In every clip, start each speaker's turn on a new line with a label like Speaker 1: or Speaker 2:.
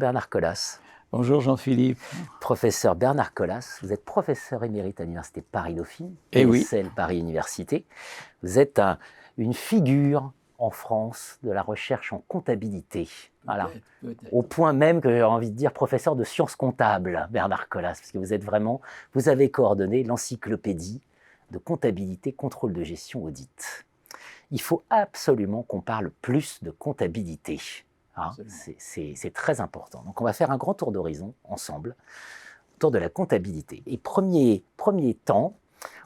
Speaker 1: Bernard Collas.
Speaker 2: Bonjour Jean-Philippe.
Speaker 1: Professeur Bernard Collas, vous êtes professeur émérite à l'Université Paris-Dauphine,
Speaker 2: oui.
Speaker 1: Paris Université. Vous êtes une figure en France de la recherche en comptabilité. Voilà.
Speaker 2: Peut-être.
Speaker 1: Au point même que j'ai envie de dire professeur de sciences comptables, Bernard Collas, parce que vous avez coordonné l'encyclopédie de comptabilité, contrôle de gestion, audit. Il faut absolument qu'on parle plus de comptabilité. Hein, c'est très important. Donc on va faire un grand tour d'horizon ensemble, autour de la comptabilité. Et premier temps,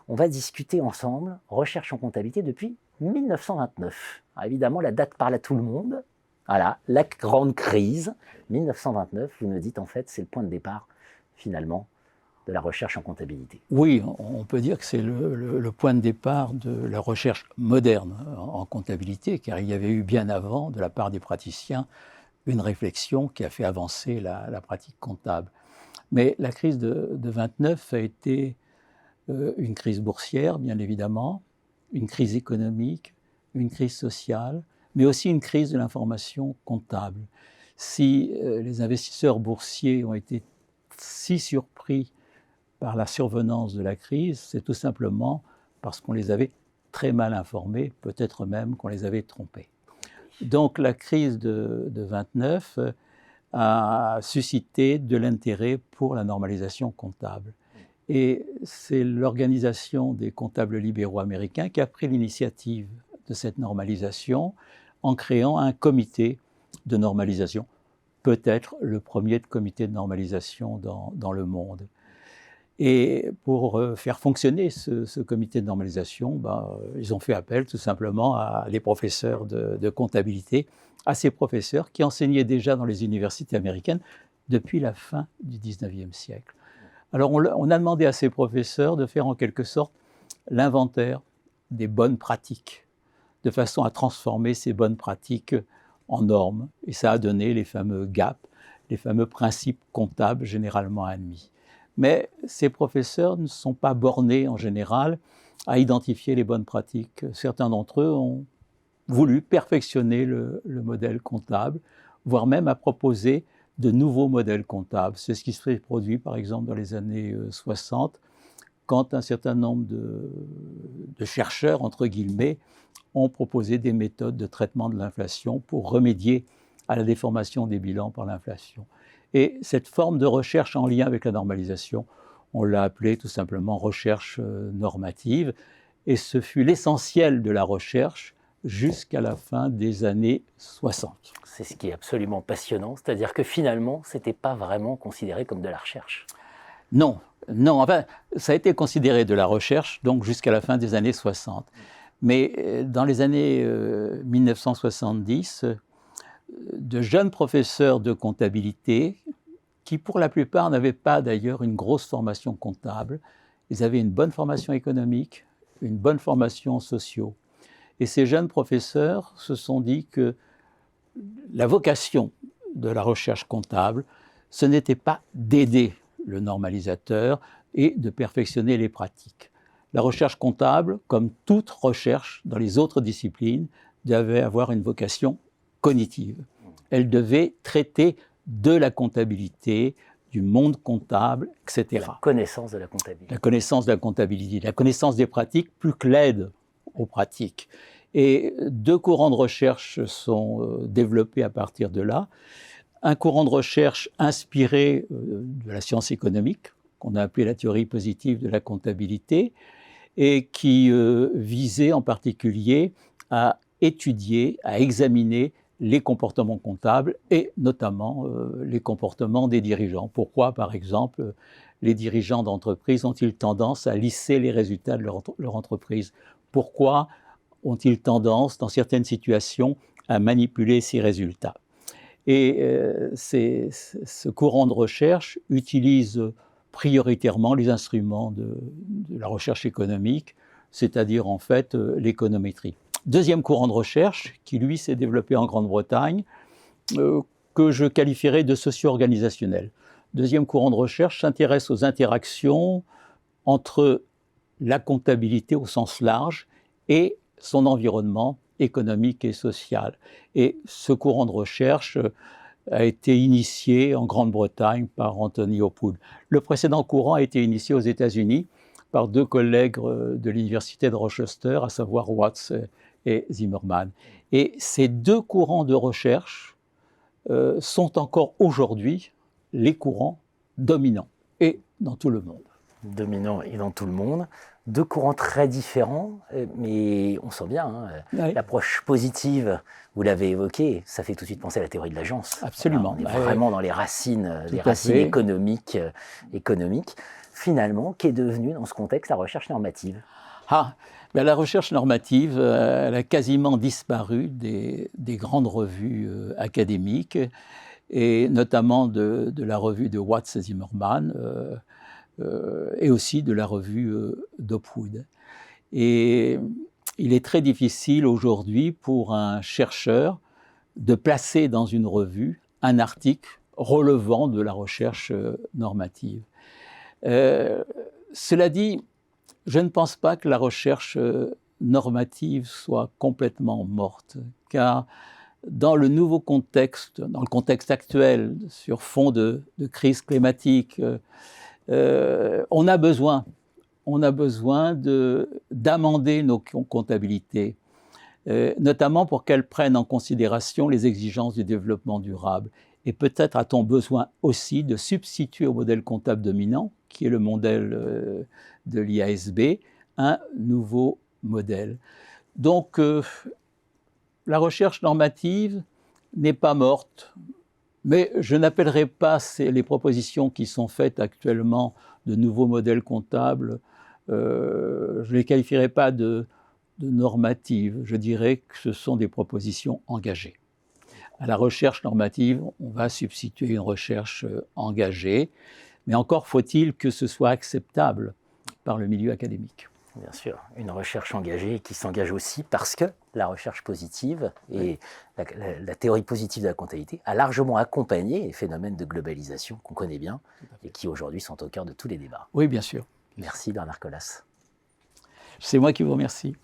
Speaker 1: on va discuter ensemble recherche en comptabilité depuis 1929. Alors évidemment, la date parle à tout le monde. Voilà, la grande crise, 1929, vous nous dites en fait, c'est le point de départ finalement de la recherche en comptabilité.
Speaker 2: Oui, on peut dire que c'est le point de départ de la recherche moderne en comptabilité, car il y avait eu bien avant, de la part des praticiens, une réflexion qui a fait avancer la pratique comptable. Mais la crise de 29 a été une crise boursière, bien évidemment, une crise économique, une crise sociale, mais aussi une crise de l'information comptable. Si les investisseurs boursiers ont été si surpris par la survenance de la crise, c'est tout simplement parce qu'on les avait très mal informés, peut-être même qu'on les avait trompés. Donc la crise de 29 a suscité de l'intérêt pour la normalisation comptable. Et c'est l'Organisation des comptables libéraux américains qui a pris l'initiative de cette normalisation en créant un comité de normalisation, peut-être le premier comité de normalisation dans le monde. Et pour faire fonctionner ce comité de normalisation, ils ont fait appel tout simplement à des professeurs de comptabilité, à ces professeurs qui enseignaient déjà dans les universités américaines depuis la fin du 19e siècle. Alors on a demandé à ces professeurs de faire en quelque sorte l'inventaire des bonnes pratiques, de façon à transformer ces bonnes pratiques en normes. Et ça a donné les fameux GAP, les fameux principes comptables généralement admis. Mais ces professeurs ne sont pas bornés en général à identifier les bonnes pratiques. Certains d'entre eux ont voulu perfectionner le modèle comptable, voire même à proposer de nouveaux modèles comptables. C'est ce qui se produit par exemple dans les années 60, quand un certain nombre de chercheurs, entre guillemets, ont proposé des méthodes de traitement de l'inflation pour remédier à la déformation des bilans par l'inflation. Et cette forme de recherche en lien avec la normalisation, on l'a appelée tout simplement recherche normative, et ce fut l'essentiel de la recherche jusqu'à la fin des années 60.
Speaker 1: C'est ce qui est absolument passionnant, c'est-à-dire que finalement, ce n'était pas vraiment considéré comme de la recherche.
Speaker 2: Non, enfin, ça a été considéré de la recherche, donc jusqu'à la fin des années 60. Mais dans les années 1970, de jeunes professeurs de comptabilité, qui pour la plupart n'avaient pas d'ailleurs une grosse formation comptable, ils avaient une bonne formation économique, une bonne formation socio. Et ces jeunes professeurs se sont dit que la vocation de la recherche comptable, ce n'était pas d'aider le normalisateur et de perfectionner les pratiques. La recherche comptable, comme toute recherche dans les autres disciplines, devait avoir une vocation cognitive. Elle devait traiter de la comptabilité, du monde comptable, etc.
Speaker 1: La connaissance de la comptabilité.
Speaker 2: La connaissance de la comptabilité, la connaissance des pratiques plus que l'aide aux pratiques. Et deux courants de recherche sont développés à partir de là. Un courant de recherche inspiré de la science économique, qu'on a appelé la théorie positive de la comptabilité, et qui visait en particulier à étudier, à examiner les comportements comptables et notamment les comportements des dirigeants. Pourquoi, par exemple, les dirigeants d'entreprise ont-ils tendance à lisser les résultats de leur entreprise? Pourquoi ont-ils tendance, dans certaines situations, à manipuler ces résultats? Et ce courant de recherche utilise prioritairement les instruments de la recherche économique, c'est-à-dire en fait l'économétrie. Deuxième courant de recherche, qui lui s'est développé en Grande-Bretagne, que je qualifierais de socio-organisationnel. Deuxième courant de recherche s'intéresse aux interactions entre la comptabilité au sens large et son environnement économique et social. Et ce courant de recherche a été initié en Grande-Bretagne par Anthony Hopwood. Le précédent courant a été initié aux États-Unis par 2 collègues de l'université de Rochester, à savoir Watts et Zimmermann. Et ces 2 courants de recherche sont encore aujourd'hui les courants dominants et dans tout le monde.
Speaker 1: Dominants et dans tout le monde. 2 courants très différents, mais on sent bien,
Speaker 2: Oui.
Speaker 1: l'approche positive, vous l'avez évoqué, ça fait tout de suite penser à la théorie de l'agence.
Speaker 2: Absolument.
Speaker 1: Voilà, on est vraiment dans les racines,
Speaker 2: fait.
Speaker 1: économiques. Finalement, qu'est devenue dans ce contexte la recherche normative?
Speaker 2: La recherche normative, elle a quasiment disparu des grandes revues académiques, et notamment de la revue de Watts et Zimmermann, et aussi de la revue d'Hopwood. Et il est très difficile aujourd'hui pour un chercheur de placer dans une revue un article relevant de la recherche normative. Cela dit, je ne pense pas que la recherche normative soit complètement morte, car dans le nouveau contexte, dans le contexte actuel, sur fond de crise climatique, on a besoin d'amender nos comptabilités, notamment pour qu'elles prennent en considération les exigences du développement durable. Et peut-être a-t-on besoin aussi de substituer au modèle comptable dominant, qui est le modèle de l'IASB, un nouveau modèle. Donc, la recherche normative n'est pas morte, mais je n'appellerai pas les propositions qui sont faites actuellement de nouveaux modèles comptables, je ne les qualifierai pas de normatives, je dirais que ce sont des propositions engagées. À la recherche normative, on va substituer une recherche engagée, mais encore faut-il que ce soit acceptable par le milieu académique.
Speaker 1: Bien sûr, une recherche engagée qui s'engage aussi parce que la recherche positive et la théorie positive de la comptabilité a largement accompagné les phénomènes de globalisation qu'on connaît bien et qui aujourd'hui sont au cœur de tous les débats.
Speaker 2: Oui, bien sûr.
Speaker 1: Merci Bernard Colas.
Speaker 2: C'est moi qui vous remercie.